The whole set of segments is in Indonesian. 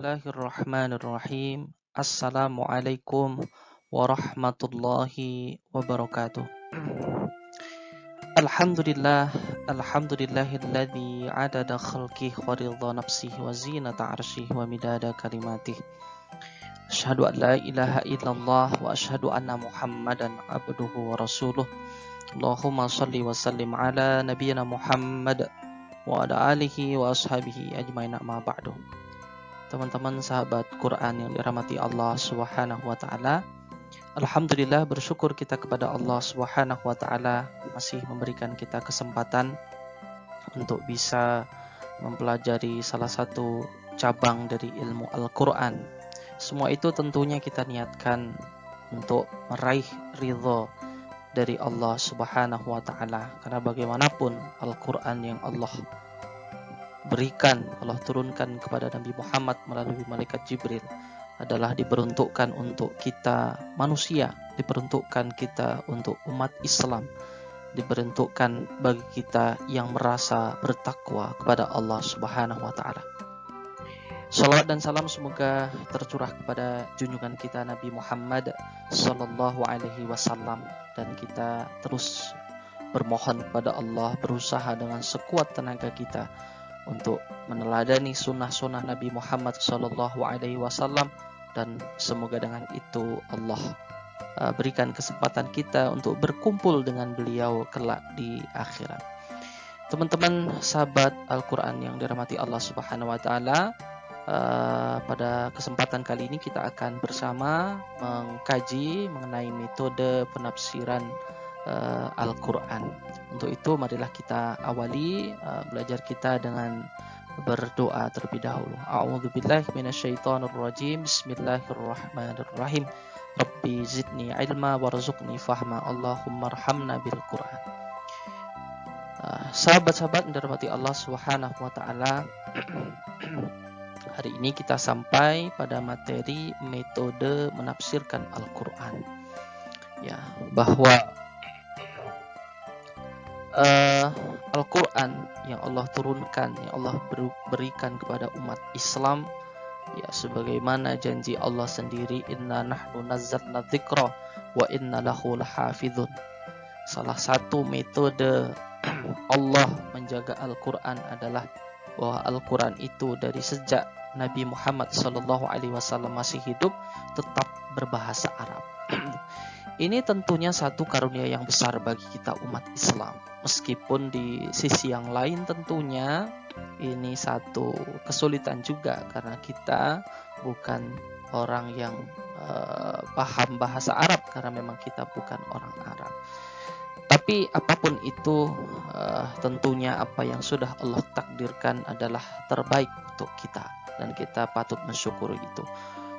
Bismillahirrahmanirrahim. Assalamualaikum warahmatullahi wabarakatuh. Alhamdulillah, alhamdulillahilladzi adada khalqih wa ridha nafsih wa zinata arsyih wa midada kalimatih. Asyhadu an la ilaha illallah wa asyhadu anna Muhammadan abduhu wa rasuluh. Allahumma shalli wa sallim ala nabiyyina Muhammad wa ala alihi wa ashabihi ajmain, amma ba'du. Teman-teman sahabat Quran yang dirahmati Allah Subhanahu wa taala, alhamdulillah bersyukur kita kepada Allah Subhanahu wa taala masih memberikan kita kesempatan untuk bisa mempelajari salah satu cabang dari ilmu Al-Qur'an. Semua itu tentunya kita niatkan untuk meraih ridha dari Allah Subhanahu wa taala, karena bagaimanapun Al-Qur'an yang Allah berikan, Allah turunkan kepada Nabi Muhammad melalui malaikat Jibril adalah diperuntukkan untuk kita manusia, diperuntukkan kita untuk umat Islam, diperuntukkan bagi kita yang merasa bertakwa kepada Allah Subhanahu wa taala. Salawat dan salam semoga tercurah kepada junjungan kita Nabi Muhammad sallallahu alaihi wasallam, dan kita terus bermohon kepada Allah, berusaha dengan sekuat tenaga kita untuk meneladani sunnah-sunnah Nabi Muhammad sallallahu alaihi wasallam, dan semoga dengan itu Allah berikan kesempatan kita untuk berkumpul dengan beliau kelak di akhirat. Teman-teman sahabat Al-Quran yang dirahmati Allah Subhanahu wa taala, pada kesempatan kali ini kita akan bersama mengkaji mengenai metode penafsiran Al-Quran. Untuk itu marilah kita awali belajar kita dengan berdoa terlebih dahulu. A'udzubillahi minasyaitonirrajim. Bismillahirrahmanirrahim. Rabbi zidni ilma warzuqni fahma. Allahumma arhamna bil Quran. Sahabat-sahabat yang dirahmati Allah Subhanahu wa taala, hari ini kita sampai pada materi metode menafsirkan Al-Quran. Ya, bahwa Al-Quran yang Allah turunkan, yang Allah berikan kepada umat Islam, ya sebagaimana janji Allah sendiri, inna nahnu nazzalna dzikra wa inna lahu lahafizun. Salah satu metode Allah menjaga Al-Quran adalah bahwa Al-Quran itu dari sejak Nabi Muhammad SAW masih hidup tetap berbahasa Arab. Ini tentunya satu karunia yang besar bagi kita umat Islam. Meskipun di sisi yang lain tentunya ini satu kesulitan juga, karena kita bukan orang yang paham bahasa Arab, karena memang kita bukan orang Arab. Tapi apapun itu, tentunya apa yang sudah Allah takdirkan adalah terbaik untuk kita, dan kita patut mensyukuri itu.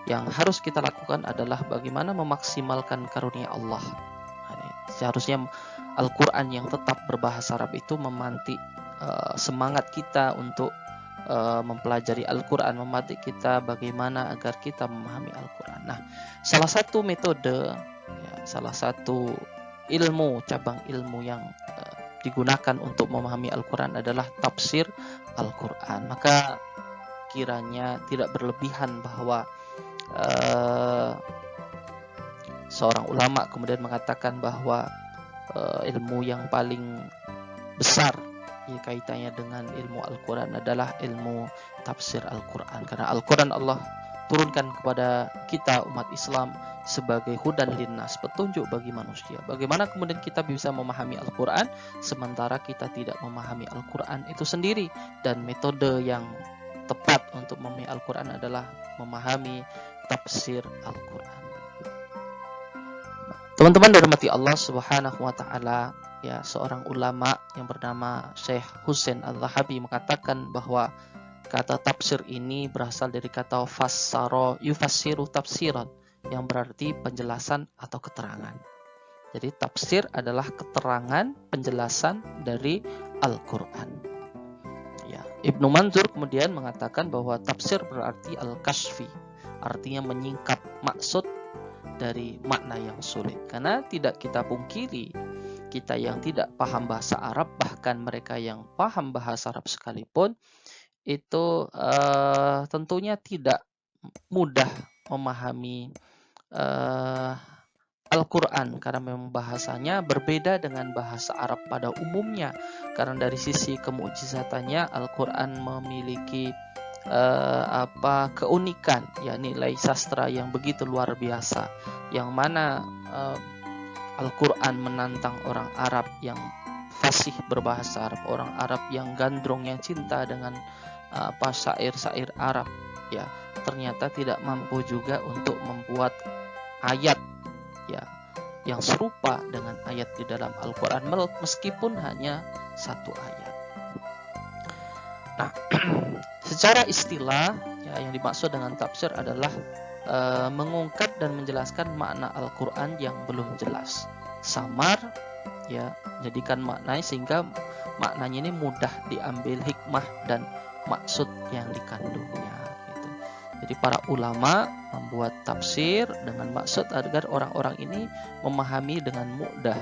Yang harus kita lakukan adalah bagaimana memaksimalkan karunia Allah. Seharusnya Al-Quran yang tetap berbahasa Arab itu memantik semangat kita untuk mempelajari Al-Quran, memantik kita bagaimana agar kita memahami Al-Quran. Nah, salah satu metode, ya, salah satu ilmu, cabang ilmu yang digunakan untuk memahami Al-Quran adalah tafsir Al-Quran. Maka kiranya tidak berlebihan bahwa seorang ulama kemudian mengatakan bahwa ilmu yang paling besar kaitannya dengan ilmu Al-Quran adalah ilmu tafsir Al-Quran, karena Al-Quran Allah turunkan kepada kita umat Islam sebagai hudan linnas, petunjuk bagi manusia. Bagaimana kemudian kita bisa memahami Al-Quran sementara kita tidak memahami Al-Quran itu sendiri? Dan metode yang tepat untuk memahami Al-Quran adalah memahami tafsir Al-Quran. Teman-teman dirahmati Allah Subhanahu wa taala, ya, seorang ulama yang bernama Syekh Husain Al-Zahabi mengatakan bahwa kata tafsir ini berasal dari kata fassara yufassiru tafsiran, yang berarti penjelasan atau keterangan. Jadi tafsir adalah keterangan, penjelasan dari Al-Quran. Ya, Ibnu Manzur kemudian mengatakan bahwa tafsir berarti al-kashfi, artinya menyingkap maksud dari makna yang sulit. Karena tidak kita pungkiri, kita yang tidak paham bahasa Arab, bahkan mereka yang paham bahasa Arab sekalipun, itu tentunya tidak mudah memahami Al-Quran karena memang bahasanya berbeda dengan bahasa Arab pada umumnya. Karena dari sisi kemujizatannya Al-Quran memiliki keunikan, ya nilai sastra yang begitu luar biasa, yang mana Al-Quran menantang orang Arab yang fasih berbahasa Arab, orang Arab yang gandrung, yang cinta dengan syair-syair Arab, ya ternyata tidak mampu juga untuk membuat ayat ya yang serupa dengan ayat di dalam Al-Quran meskipun hanya satu ayat. Nah, secara istilah ya, yang dimaksud dengan tafsir adalah mengungkap dan menjelaskan makna Al-Quran yang belum jelas, samar, ya jadikan maknanya sehingga maknanya ini mudah diambil hikmah dan maksud yang dikandungnya. Gitu. Jadi para ulama membuat tafsir dengan maksud agar orang-orang ini memahami dengan mudah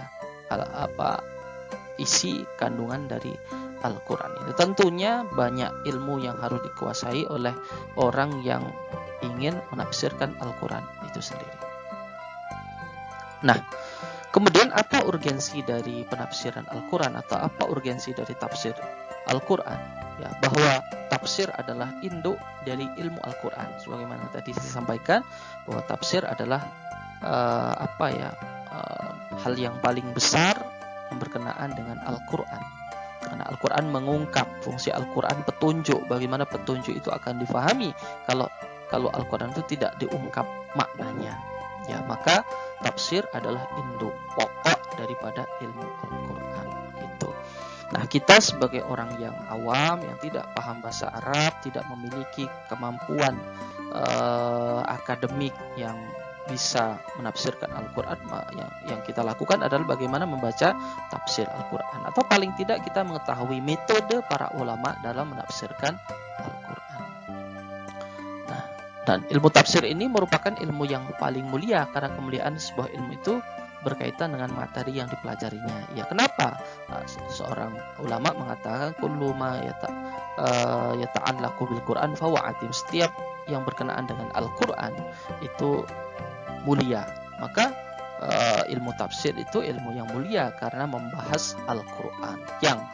isi kandungan dari Al-Quran itu. Tentunya banyak ilmu yang harus dikuasai oleh orang yang ingin menafsirkan Al-Quran itu sendiri. Nah, kemudian apa urgensi dari penafsiran Al-Quran atau apa urgensi dari tafsir Al-Quran? Ya, bahwa tafsir adalah induk dari ilmu Al-Quran. Sebagaimana tadi saya sampaikan bahwa tafsir adalah hal yang paling besar yang berkenaan dengan Al-Quran. Karena Al-Quran mengungkap fungsi Al-Quran petunjuk, bagaimana petunjuk itu akan difahami kalau Al-Quran itu tidak diungkap maknanya. Ya, maka tafsir adalah induk pokok daripada ilmu Al-Quran gitu. Nah, kita sebagai orang yang awam yang tidak paham bahasa Arab, tidak memiliki kemampuan akademik yang bisa menafsirkan Al-Quran, yang kita lakukan adalah bagaimana membaca tafsir Al-Quran, atau paling tidak kita mengetahui metode para ulama dalam menafsirkan Al-Quran. Nah, dan ilmu tafsir ini merupakan ilmu yang paling mulia karena kemuliaan sebuah ilmu itu berkaitan dengan materi yang dipelajarinya. Ya, kenapa? Seorang ulama mengatakan kullu ma yata'allaqu bil Quran fa huwa atim. Setiap yang berkenaan dengan Al-Quran itu mulia. Maka ilmu tafsir itu ilmu yang mulia karena membahas Al-Quran yang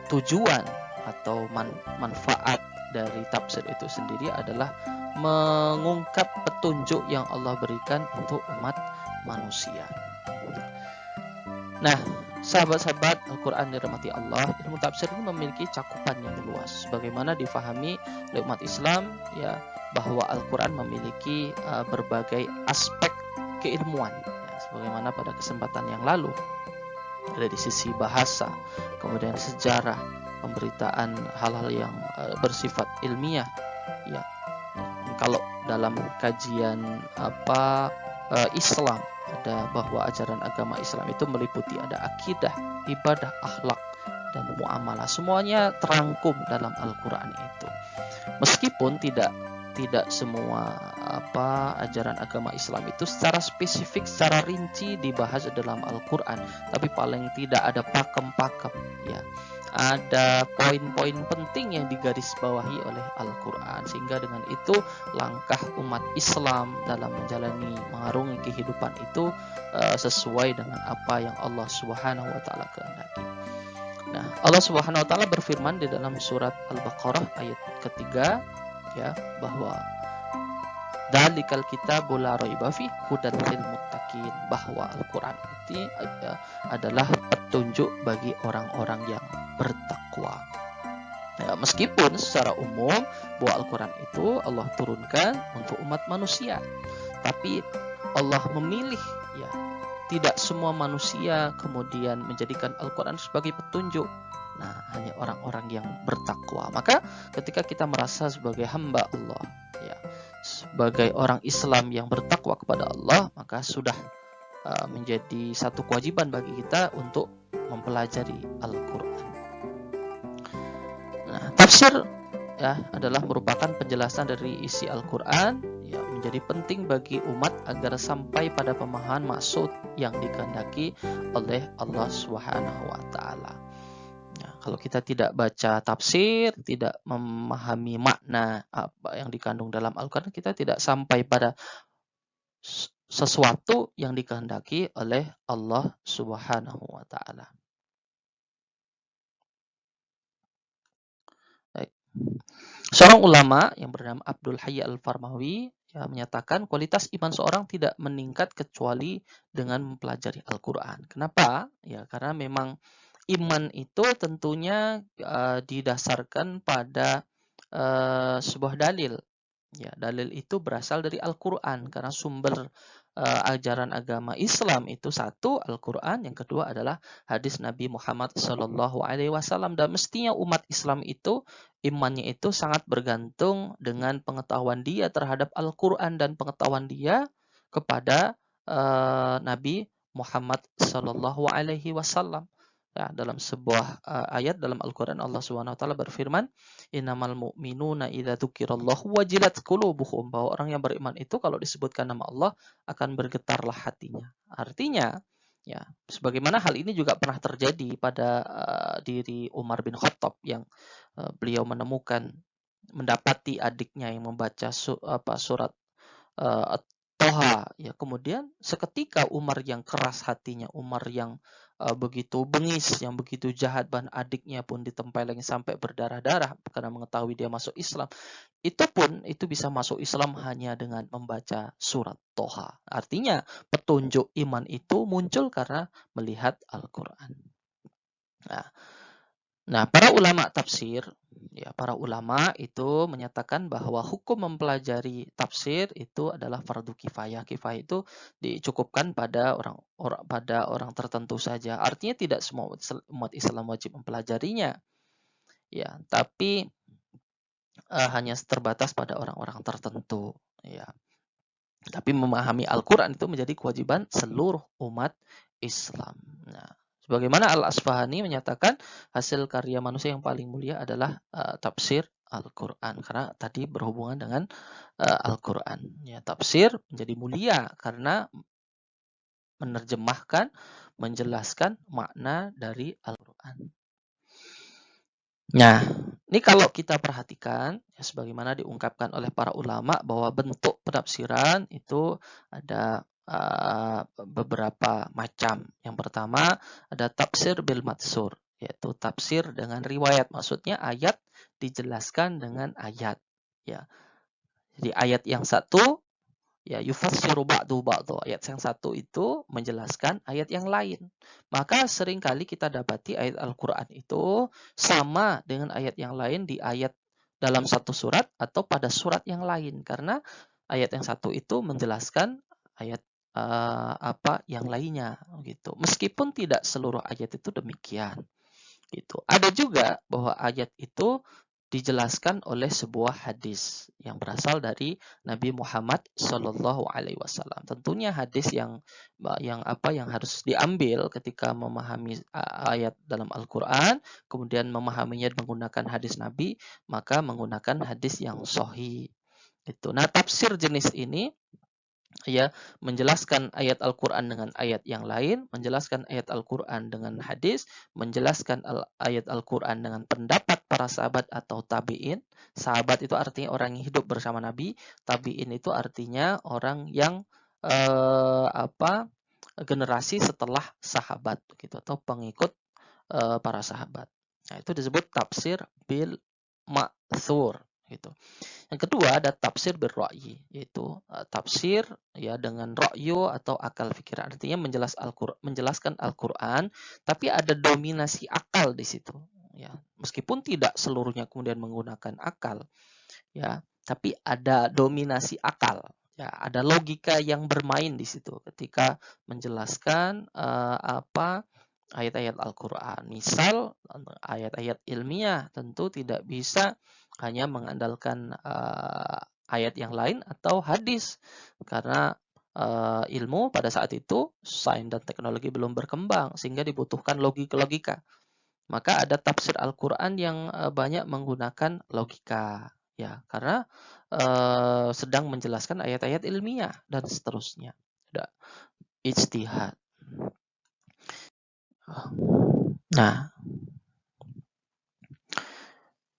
tujuan atau manfaat dari tafsir itu sendiri adalah mengungkap petunjuk yang Allah berikan untuk umat manusia. Nah, sahabat-sahabat Al-Quran dirahmati Allah, ilmu tafsir ini memiliki cakupan yang luas. Bagaimana difahami oleh umat Islam, ya, bahwa Al-Quran memiliki berbagai aspek keilmuan, ya, sebagaimana pada kesempatan yang lalu, dari sisi bahasa, kemudian sejarah, pemberitaan hal-hal yang bersifat ilmiah, ya. Kalau dalam kajian Islam ada bahwa ajaran agama Islam itu meliputi ada akidah, ibadah, akhlak, dan muamalah. Semuanya terangkum dalam Al-Quran itu. Meskipun tidak semua ajaran agama Islam itu secara spesifik, secara rinci dibahas dalam Al-Quran, tapi paling tidak ada pakem-pakem, ya. Ada poin-poin penting yang digarisbawahi oleh Al-Quran, sehingga dengan itu langkah umat Islam dalam menjalani mengarungi kehidupan itu sesuai dengan apa yang Allah Subhanahu wa taala kehendaki. Nah, Allah Subhanahu wa taala berfirman di dalam surat Al-Baqarah ayat ketiga, ya, bahwa Dzalikal kitabu la raiba fihi hudan lil muttaqin, bahwa Al-Quran itu adalah petunjuk bagi orang-orang yang bertakwa. Ya, meskipun secara umum bahwa Al-Quran itu Allah turunkan untuk umat manusia, tapi Allah memilih, ya, tidak semua manusia kemudian menjadikan Al-Quran sebagai petunjuk. Nah, hanya orang-orang yang bertakwa. Maka ketika kita merasa sebagai hamba Allah, ya, sebagai orang Islam yang bertakwa kepada Allah, maka sudah menjadi satu kewajiban bagi kita untuk mempelajari Al-Quran. Nah, tafsir, ya, adalah merupakan penjelasan dari isi Al-Quran, ya, menjadi penting bagi umat agar sampai pada pemahaman maksud yang dikehendaki oleh Allah Subhanahu wa taala. kalau kita tidak baca tafsir, tidak memahami makna apa yang dikandung dalam Al-Quran, kita tidak sampai pada sesuatu yang dikehendaki oleh Allah Subhanahu wa Ta'ala. Baik. Seorang ulama yang bernama Abdul Hayy Al-Farmawi ya, menyatakan kualitas iman seorang tidak meningkat kecuali dengan mempelajari Al-Quran. Kenapa? Ya, karena memang iman itu tentunya didasarkan pada sebuah dalil. Ya, dalil itu berasal dari Al-Quran karena sumber ajaran agama Islam itu satu Al-Quran, yang kedua adalah hadis Nabi Muhammad SAW. Dan mestinya umat Islam itu imannya itu sangat bergantung dengan pengetahuan dia terhadap Al-Quran dan pengetahuan dia kepada Nabi Muhammad SAW. Ya, dalam sebuah ayat dalam Al-Quran Allah Subhanahu wa taala berfirman, "Innamal mu'minuna idza dzukirallahu wajilat qulubuhum", bahwa orang yang beriman itu kalau disebutkan nama Allah akan bergetarlah hatinya. Artinya, ya, sebagaimana hal ini juga pernah terjadi pada diri Umar bin Khattab yang beliau mendapati adiknya yang membaca surat Toha, ya, kemudian seketika Umar yang keras hatinya, Umar yang begitu bengis, yang begitu jahat, bahkan adiknya pun ditempeleng sampai berdarah-darah karena mengetahui dia masuk Islam. Itu bisa masuk Islam hanya dengan membaca surat Toha. Artinya petunjuk iman itu muncul karena melihat Al-Quran. Nah, para ulama tafsir, ya, para ulama itu menyatakan bahwa hukum mempelajari tafsir itu adalah fardu kifayah. Kifayah itu dicukupkan pada orang tertentu saja. Artinya tidak semua umat Islam wajib mempelajarinya. Ya, tapi hanya terbatas pada orang-orang tertentu, ya. Tapi memahami Al-Quran itu menjadi kewajiban seluruh umat Islam. Nah, sebagaimana Al-Asfahani menyatakan hasil karya manusia yang paling mulia adalah tafsir Al-Quran. Karena tadi berhubungan dengan Al-Quran. Ya, tafsir menjadi mulia karena menerjemahkan, menjelaskan makna dari Al-Quran. Nah, ini kalau kita perhatikan, ya, sebagaimana diungkapkan oleh para ulama bahwa bentuk penafsiran itu ada beberapa macam. Yang pertama ada tafsir bil matsur, yaitu tafsir dengan riwayat. Maksudnya ayat dijelaskan dengan ayat. Ya, jadi ayat yang satu, ya, yufassiru ba'du ba'du. Ayat yang satu itu menjelaskan ayat yang lain. Maka seringkali kita dapati ayat Al-Quran itu sama dengan ayat yang lain di ayat dalam satu surat atau pada surat yang lain. Karena ayat yang satu itu menjelaskan ayat apa yang lainnya, gitu. Meskipun tidak seluruh ayat itu demikian, gitu. Ada juga bahwa ayat itu dijelaskan oleh sebuah hadis yang berasal dari Nabi Muhammad Shallallahu Alaihi Wasallam. Tentunya hadis yang harus diambil ketika memahami ayat dalam Al-Quran, kemudian memahaminya menggunakan hadis Nabi, maka menggunakan hadis yang sahih. Itu. Nah, tafsir jenis ini, ya, menjelaskan ayat Al-Quran dengan ayat yang lain, menjelaskan ayat Al-Quran dengan hadis, menjelaskan ayat Al-Quran dengan pendapat para sahabat atau tabi'in. Sahabat itu artinya orang yang hidup bersama Nabi, tabi'in itu artinya orang yang generasi setelah sahabat, gitu, atau pengikut para sahabat. Nah, itu disebut tafsir bil ma'thur, gitu. Yang kedua ada tafsir berra'yi, yaitu tafsir, ya, dengan ra'yu atau akal pikiran. Artinya menjelaskan Al-Quran, tapi ada dominasi akal di situ. Ya, meskipun tidak seluruhnya kemudian menggunakan akal, ya, tapi ada dominasi akal. Ya, ada logika yang bermain di situ ketika menjelaskan ayat-ayat Al-Quran. Misal ayat-ayat ilmiah tentu tidak bisa hanya mengandalkan ayat yang lain atau hadis, karena ilmu pada saat itu sains dan teknologi belum berkembang sehingga dibutuhkan logika. Maka ada tafsir Al-Quran yang banyak menggunakan logika, ya, karena sedang menjelaskan ayat-ayat ilmiah dan seterusnya. Ada ijtihad. Nah,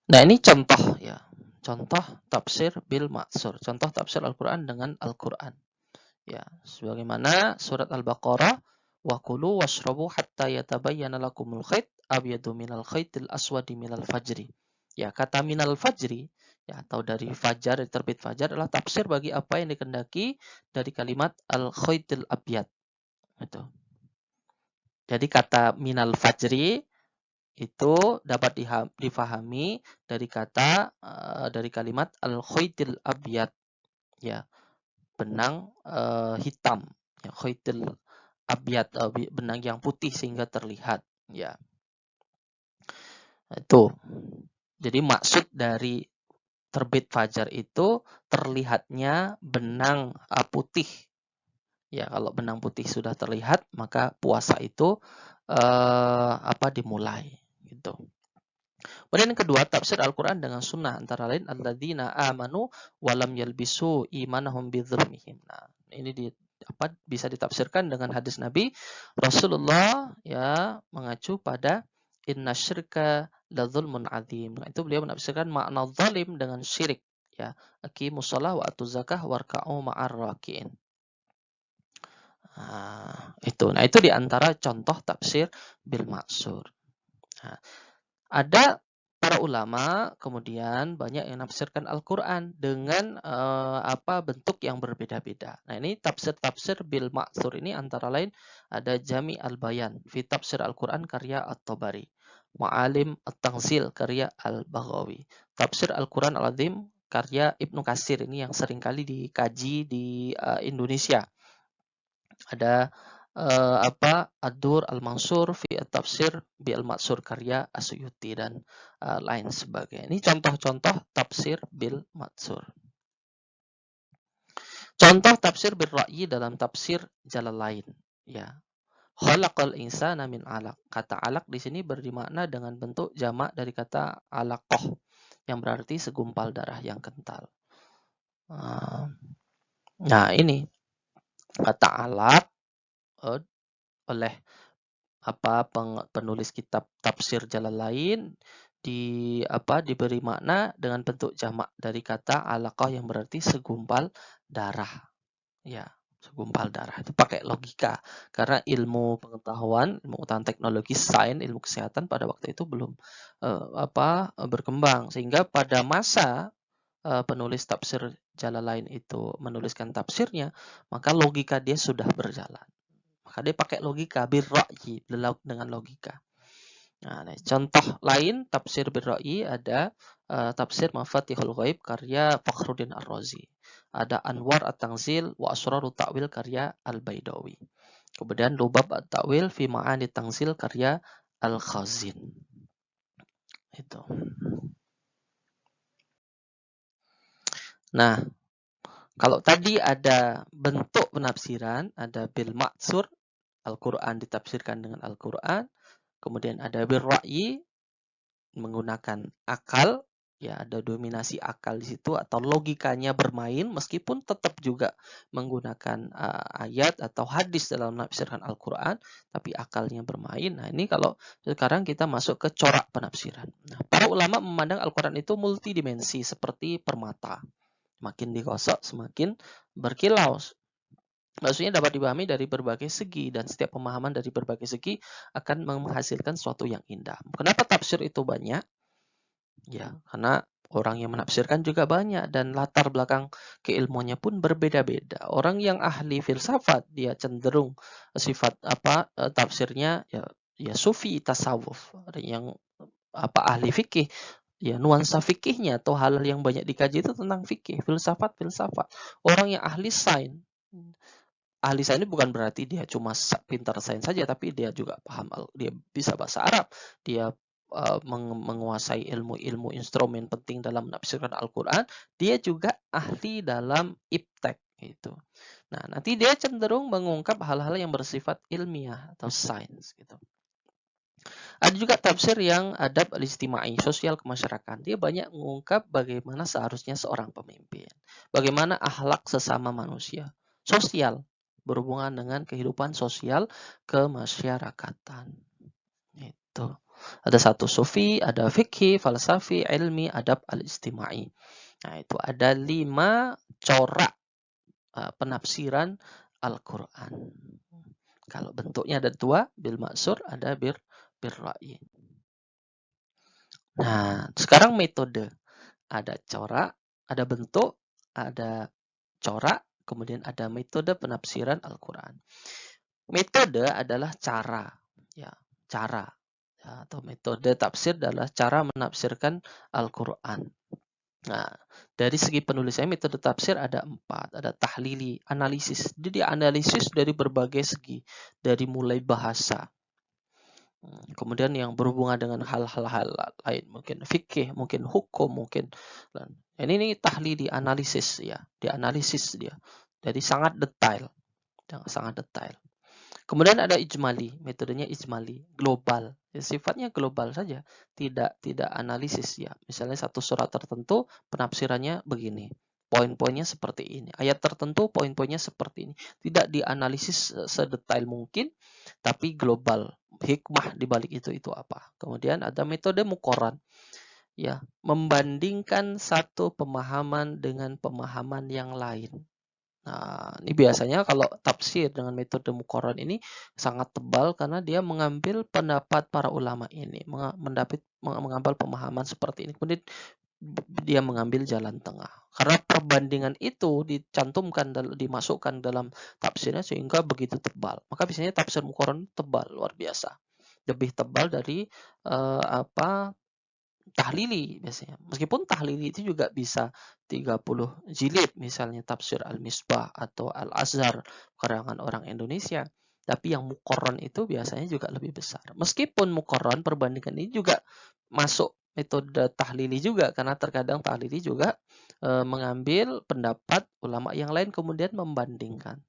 Nah, ini contoh ya. Contoh tafsir bil ma'tsur. Contoh tafsir Al-Qur'an dengan Al-Qur'an. Ya, sebagaimana surat Al-Baqarah, wa kulu washrabu hatta yatabayyana lakumul khayt abyadu minal khaytil aswadi minal fajri. Ya, kata minal fajri ya atau dari fajar, dari terbit fajar adalah tafsir bagi apa yang dikendaki dari kalimat al-khaytil abyad. Itu. Jadi kata minal fajri itu dapat difahami dari kata dari kalimat al-khaytil abyad, ya, benang hitam, ya, khaytil abyad, benang yang putih sehingga terlihat, ya. Itu. Jadi maksud dari terbit fajar itu terlihatnya benang putih. Ya, kalau benang putih sudah terlihat, maka puasa itu dimulai gitu. Kemudian yang kedua, tafsir Al-Quran dengan sunnah, antara lain alladzina amanu walam yalbisu imanahum bidzulmihim. Nah, ini bisa ditafsirkan dengan hadis Nabi Rasulullah ya mengacu pada inna syirka ladzulmun adzim. Nah, itu beliau menafsirkan makna zalim dengan syirik, ya. Aqimus shalah wa atuz zakah warka'u ma'ar raki'in. Nah, itu diantara contoh tafsir bil ma'tsur. Nah, ada para ulama kemudian banyak yang menafsirkan Al-Quran dengan bentuk yang berbeda-beda. Nah, ini tafsir-tafsir bil ma'tsur ini antara lain ada Jami al-Bayan fi tafsir Al-Quran karya At-Tabari, Ma'alim At-Tanzil karya Al-Baghawi, tafsir Al-Quran Al-Azim karya Ibnu Katsir, ini yang seringkali dikaji di Indonesia. Ada Ad-Dur Al-Mansur fi Tafsir bi Al-Matsur karya Asyuti dan lain sebagainya. Ini contoh-contoh tafsir bil matsur. Contoh tafsir bil ra'yi dalam tafsir Jalalain, ya. Khalaqal insana min 'alaq. Kata 'alaq di sini bermakna dengan bentuk jamak dari kata 'alaqah yang berarti segumpal darah yang kental. Nah, ini kata 'alaq oleh penulis kitab tafsir Jalalain diberi makna dengan bentuk jamak dari kata alaqah yang berarti segumpal darah, ya, segumpal darah. Itu pakai logika karena ilmu pengetahuan teknologi, sains, ilmu kesehatan pada waktu itu belum berkembang, sehingga pada masa penulis tafsir Jalalain itu menuliskan tafsirnya, maka logika dia sudah berjalan. Maka dia pakai logika, birra'yi, dengan logika. Nah, contoh lain tafsir birra'yi ada tafsir Mafatihul Ghaib karya Fakhruddin Ar-Razi. Ada Anwar At-Tanzil wa Asrarut Ta'wil karya Al-Baidawi. Kemudian Lubab At-Ta'wil fi Ma'ani Tanzil karya Al-Khazin. Itu. Nah, kalau tadi ada bentuk penafsiran, ada bil ma'tsur, Al-Quran ditafsirkan dengan Al-Quran. Kemudian ada bil ra'yi, menggunakan akal, ya, ada dominasi akal di situ atau logikanya bermain meskipun tetap juga menggunakan ayat atau hadis dalam menafsirkan Al-Quran, tapi akalnya bermain. Nah, ini kalau sekarang kita masuk ke corak penafsiran. Nah, para ulama memandang Al-Quran itu multidimensi seperti permata. Makin digosok semakin berkilau. Maksudnya dapat dipahami dari berbagai segi dan setiap pemahaman dari berbagai segi akan menghasilkan sesuatu yang indah. Kenapa tafsir itu banyak? Ya, karena orang yang menafsirkan juga banyak dan latar belakang keilmuannya pun berbeda-beda. Orang yang ahli filsafat dia cenderung sifat tafsirnya ya sufi tasawuf. Yang ahli fikih ya nuansa fikihnya atau hal yang banyak dikaji itu tentang fikih, filsafat. Orang yang ahli sains ini bukan berarti dia cuma pintar sains saja, tapi dia juga paham, dia bisa bahasa Arab, dia menguasai ilmu-ilmu instrumen penting dalam menafsirkan Al-Quran, dia juga ahli dalam iptek gitu. Nah, nanti dia cenderung mengungkap hal-hal yang bersifat ilmiah atau sains gitu. Ada juga tafsir yang adab al-istimai, sosial kemasyarakatan. Dia banyak mengungkap bagaimana seharusnya seorang pemimpin, bagaimana akhlak sesama manusia, sosial, berhubungan dengan kehidupan sosial kemasyarakatan. Itu. Ada satu sufi, ada fikih, falsafi, ilmi, adab, al-istimai. Nah, itu ada 5 corak penafsiran Al-Quran. Kalau bentuknya ada 2, bil maksur, ada bir ra'yi. Nah, sekarang metode. Ada corak, ada bentuk, ada corak, kemudian ada metode penafsiran Al-Quran. Metode adalah cara, ya, cara. Ya, atau metode tafsir adalah cara menafsirkan Al-Quran. Nah, dari segi penulisannya metode tafsir ada 4. Ada tahlili, analisis. Jadi analisis dari berbagai segi. Dari mulai bahasa. Kemudian yang berhubungan dengan hal-hal lain. Mungkin fikih, mungkin hukum, mungkin. Ini tahlili, analisis ya. Dianalisis dia. Jadi sangat detail. Sangat detail. Kemudian ada ijmali, metodenya ijmali, global. Ya, sifatnya global saja, tidak analisis ya. Misalnya satu surat tertentu penafsirannya begini, poin-poinnya seperti ini. Ayat tertentu poin-poinnya seperti ini. Tidak dianalisis sedetail mungkin, tapi global. Hikmah di balik itu apa? Kemudian ada metode muqarran. Ya, membandingkan satu pemahaman dengan pemahaman yang lain. Nah, ini biasanya kalau tafsir dengan metode muqarran ini sangat tebal karena dia mengambil pendapat para ulama ini, mengambil pemahaman seperti ini. Kemudian dia mengambil jalan tengah. Karena perbandingan itu dicantumkan dimasukkan dalam tafsirnya sehingga begitu tebal. Maka biasanya tafsir muqarran tebal luar biasa. Lebih tebal dari tahlili biasanya. Meskipun tahlili itu juga bisa 30 jilid, misalnya tafsir Al-Misbah atau Al-Azhar karangan orang Indonesia. Tapi yang muqarran itu biasanya juga lebih besar. Meskipun muqarran perbandingan ini juga masuk metode tahlili juga, karena terkadang tahlili juga mengambil pendapat ulama yang lain kemudian membandingkan.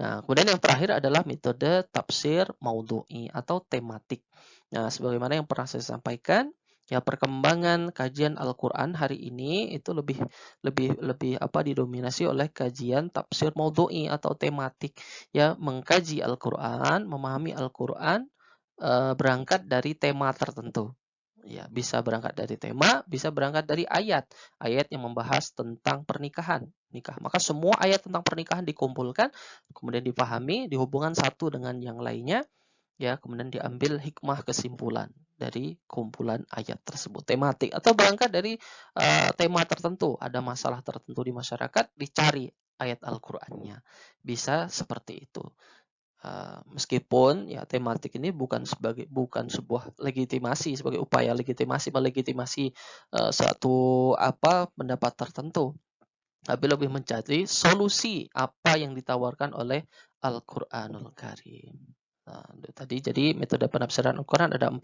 Nah, kemudian yang terakhir adalah metode tafsir maudhu'i atau tematik. Nah, sebagaimana yang pernah saya sampaikan, ya perkembangan kajian Al-Qur'an hari ini itu lebih didominasi oleh kajian tafsir maudhu'i atau tematik. Ya, mengkaji Al-Qur'an, memahami Al-Qur'an berangkat dari tema tertentu. Ya, bisa berangkat dari tema, bisa berangkat dari ayat yang membahas tentang pernikahan, nikah. Maka semua ayat tentang pernikahan dikumpulkan, kemudian dipahami, dihubungkan satu dengan yang lainnya, ya, kemudian diambil hikmah kesimpulan dari kumpulan ayat tersebut, tematik, atau berangkat dari tema tertentu, ada masalah tertentu di masyarakat, dicari ayat Al-Qur'annya. Bisa seperti itu. Meskipun ya tematik ini bukan sebuah legitimasi, sebagai upaya melegitimasi suatu pendapat tertentu, tapi lebih mencari solusi apa yang ditawarkan oleh Al-Qur'anul Karim. Tadi jadi metode penafsiran Al-Quran ada 4.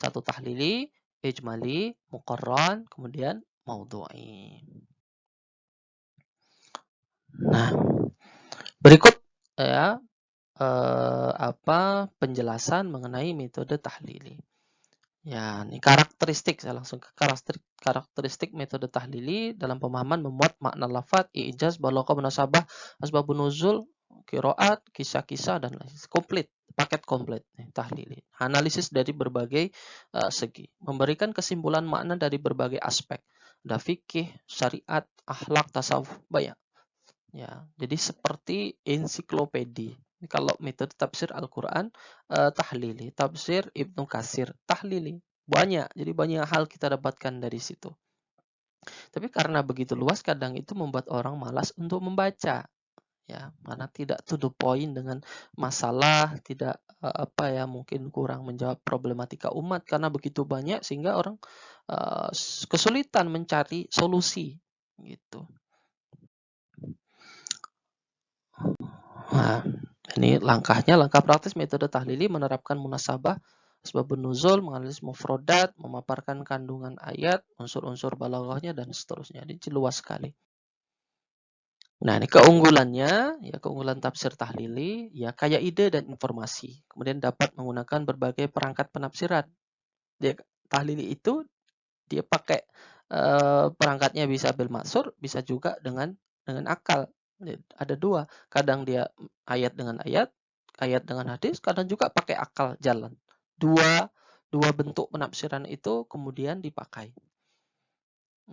1 tahlili, ijmali, muqarran, kemudian maudhu'i. Nah, berikut ya penjelasan mengenai metode tahlili. Ya, ini karakteristik, saya langsung ke karakteristik metode tahlili dalam pemahaman memuat makna lafaz, i'jaz, balaghah, munasabah, asbabun nuzul, qiraat, kisah-kisah dan lain. Komplit, paket komplit tahlili. Analisis dari berbagai segi, memberikan kesimpulan makna dari berbagai aspek. Ada fikih, syariat, akhlak, tasawuf, banyak. Ya, jadi seperti ensiklopedi. Kalau metode tafsir Al-Quran, tahlili. Tafsir Ibnu Katsir, tahlili. Banyak, jadi banyak hal kita dapatkan dari situ. Tapi karena begitu luas, kadang itu membuat orang malas untuk membaca. Ya, karena tidak to the point dengan masalah, tidak mungkin kurang menjawab problematika umat karena begitu banyak sehingga orang kesulitan mencari solusi gitu. Nah, ini langkah praktis metode tahlili menerapkan munasabah, asbabun nuzul, menganalisis mufrodat, memaparkan kandungan ayat, unsur-unsur balaghahnya dan seterusnya. Ini luas sekali. Nah, ini keunggulannya, ya keunggulan tafsir tahlili, ya kaya ide dan informasi. Kemudian dapat menggunakan berbagai perangkat penafsiran. Dia tahlili itu dia pakai perangkatnya bisa bil maksur, bisa juga dengan akal. Ada 2. Kadang dia ayat dengan hadis, kadang juga pakai akal jalan. dua bentuk penafsiran itu kemudian dipakai.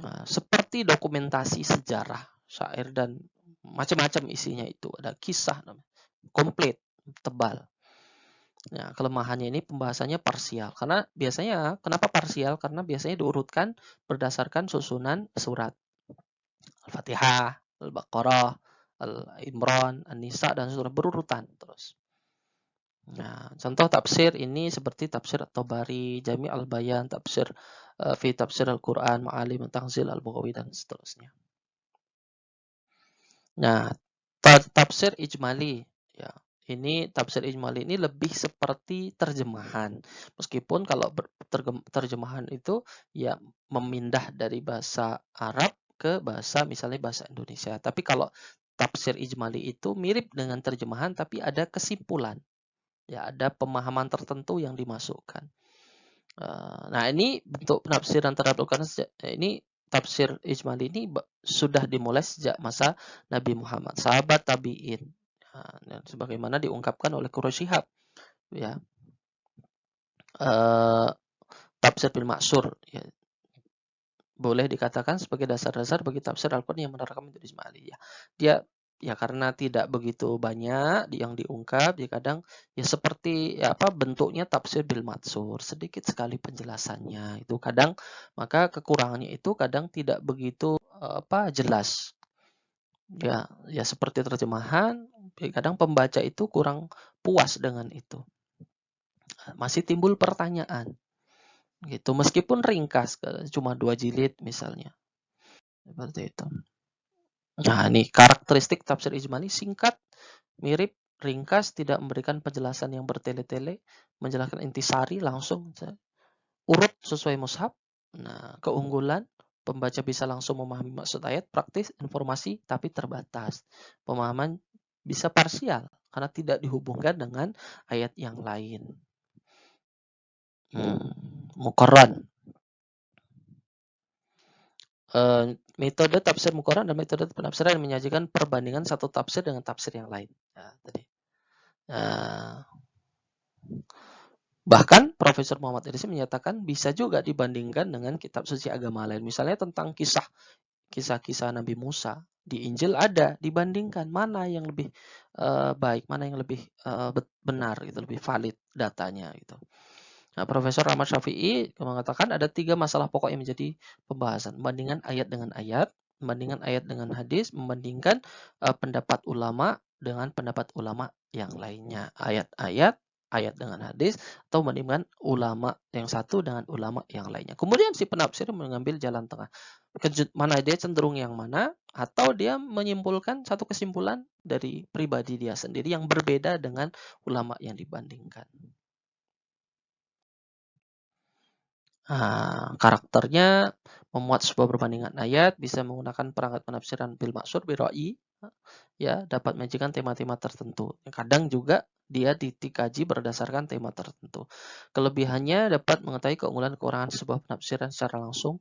Nah, seperti dokumentasi sejarah, syair dan macam-macam isinya itu. Ada kisah komplit, tebal. Nah, kelemahannya ini pembahasannya parsial. Karena biasanya, kenapa parsial? Karena biasanya diurutkan berdasarkan susunan surat. Al-Fatihah, Al-Baqarah, Al-Imran, An-Nisa, dan surah berurutan terus. Nah, contoh tafsir ini seperti tafsir At-Tabari, Jami' al-Bayan, tafsir fi tafsir Al-Quran, Ma'alim, Tanzil, Al-Baghawi, dan seterusnya. Nah, tafsir ijmali, ya. Ini tafsir ijmali ini lebih seperti terjemahan. Meskipun kalau terjemahan itu ya memindah dari bahasa Arab ke bahasa misalnya bahasa Indonesia. Tapi kalau tafsir ijmali itu mirip dengan terjemahan tapi ada kesimpulan. Ya, ada pemahaman tertentu yang dimasukkan. Nah, ini bentuk penafsiran terhadap Al-Quran ini tafsir ijmali ini sudah dimulai sejak masa Nabi Muhammad, sahabat tabi'in. Dan sebagaimana diungkapkan oleh Quraish Shihab, ya. Tafsir bil Ma'sur, ya, boleh dikatakan sebagai dasar-dasar bagi tafsir Al-Quran yang menerapkan metode ijmali, ya. Dia ya karena tidak begitu banyak yang diungkap, ya kadang ya seperti ya apa bentuknya tafsir bil matsur, sedikit sekali penjelasannya. Itu kadang maka kekurangannya itu kadang tidak begitu jelas. Ya seperti terjemahan, ya kadang pembaca itu kurang puas dengan itu. Masih timbul pertanyaan. Gitu, meskipun ringkas, cuma 2 jilid misalnya. Seperti itu. Nah, ini karakteristik tafsir ijmali singkat, mirip, ringkas, tidak memberikan penjelasan yang bertele-tele, menjelaskan intisari langsung, urut sesuai mushaf. Nah, keunggulan, pembaca bisa langsung memahami maksud ayat, praktis, informasi, tapi terbatas. Pemahaman bisa parsial, karena tidak dihubungkan dengan ayat yang lain. Muqarran. Metode tafsir Muqarran dan metode penafsiran yang menyajikan perbandingan satu tafsir dengan tafsir yang lain. Nah, tadi. Bahkan Profesor Muhammad Idris menyatakan bisa juga dibandingkan dengan kitab suci agama lain. Misalnya tentang kisah-kisah Nabi Musa di Injil ada, dibandingkan mana yang lebih baik, mana yang lebih benar, gitu, lebih valid datanya, gitu. Nah, Profesor Ahmad Syafi'i mengatakan ada 3 masalah pokok yang menjadi pembahasan. Membandingkan ayat dengan ayat, membandingkan ayat dengan hadis, membandingkan pendapat ulama dengan pendapat ulama yang lainnya. Ayat-ayat, ayat dengan hadis, atau membandingkan ulama yang satu dengan ulama yang lainnya. Kemudian si penafsir mengambil jalan tengah. Mana dia cenderung yang mana, atau dia menyimpulkan satu kesimpulan dari pribadi dia sendiri yang berbeda dengan ulama yang dibandingkan. Karakternya memuat sebuah perbandingan ayat, bisa menggunakan perangkat penafsiran bil maksur, bil ra'i, ya, dapat menyajikan tema-tema tertentu. Kadang juga dia dikaji berdasarkan tema tertentu. Kelebihannya dapat mengetahui keunggulan-kekurangan sebuah penafsiran secara langsung.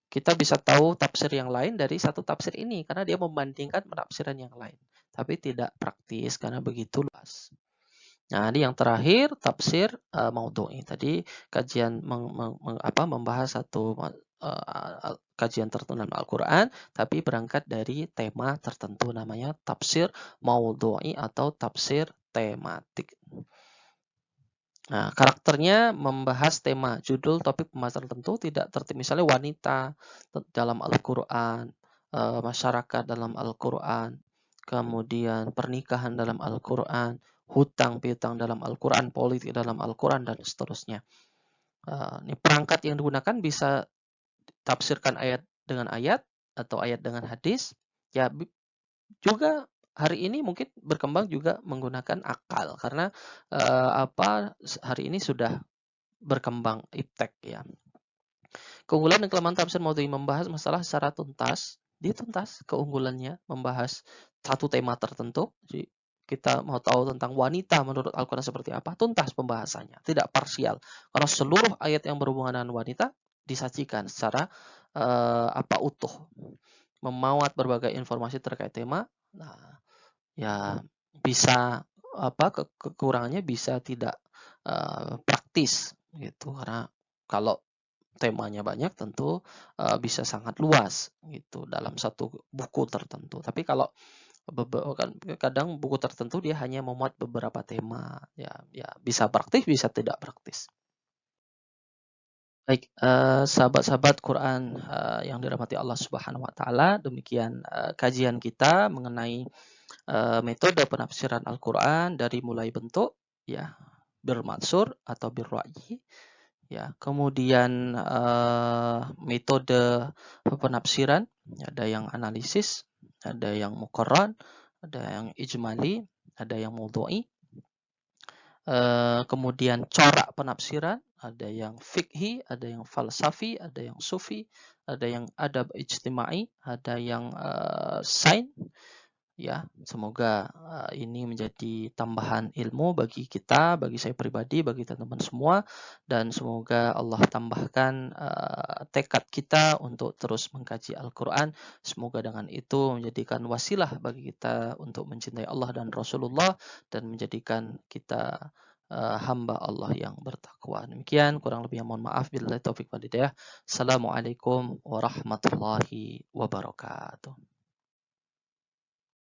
Kita bisa tahu tafsir yang lain dari satu tafsir ini karena dia membandingkan penafsiran yang lain. Tapi tidak praktis karena begitu luas. Nah, ini yang terakhir tafsir maudhu'i. Tadi kajian membahas satu kajian tertentu dalam Al-Quran, tapi berangkat dari tema tertentu, namanya tafsir maudhu'i atau tafsir tematik. Nah, karakternya membahas tema, judul, topik pembahasan tertentu, tidak tertib. Misalnya wanita dalam Al-Quran, masyarakat dalam Al-Quran, kemudian pernikahan dalam Al-Quran, hutang piutang dalam Al-Quran, politik dalam Al-Quran, dan seterusnya. Ini perangkat yang digunakan bisa tafsirkan ayat dengan ayat atau ayat dengan hadis. Ya, juga hari ini mungkin berkembang juga menggunakan akal karena hari ini sudah berkembang iptek, ya. Keunggulan dan kelemahan tafsir maudhu'i membahas masalah secara tuntas. Dia tuntas keunggulannya membahas satu tema tertentu. Jadi kita mau tahu tentang wanita menurut Al-Quran seperti apa, tuntas pembahasannya, tidak parsial. Karena seluruh ayat yang berhubungan dengan wanita disajikan secara utuh, memuat berbagai informasi terkait tema. Nah, ya bisa kekurangannya bisa tidak praktis, gitu. Karena kalau temanya banyak tentu bisa sangat luas gitu dalam satu buku tertentu. Tapi kalau kan kadang buku tertentu dia hanya memuat beberapa tema, ya ya bisa praktis bisa tidak praktis. Baik, sahabat-sahabat Quran yang dirahmati Allah Subhanahu wa taala, demikian kajian kita mengenai metode penafsiran Al-Qur'an dari mulai bentuk ya, bil matsur atau bil ra'yi ya. Kemudian metode penafsiran, ada yang analisis, ada yang muqarrar, ada yang ijmali, ada yang mawdu'i. Kemudian corak penafsiran, ada yang fikhi, ada yang falsafi, ada yang sufi, ada yang adab ijtimai, ada yang sains. Ya, semoga ini menjadi tambahan ilmu bagi kita, bagi saya pribadi, bagi teman-teman semua, dan semoga Allah tambahkan tekad kita untuk terus mengkaji Al-Quran. Semoga dengan itu menjadikan wasilah bagi kita untuk mencintai Allah dan Rasulullah dan menjadikan kita hamba Allah yang bertakwa. Demikian, kurang lebihnya mohon maaf. Billahi taufik wal hidayah. Assalamualaikum warahmatullahi wabarakatuh.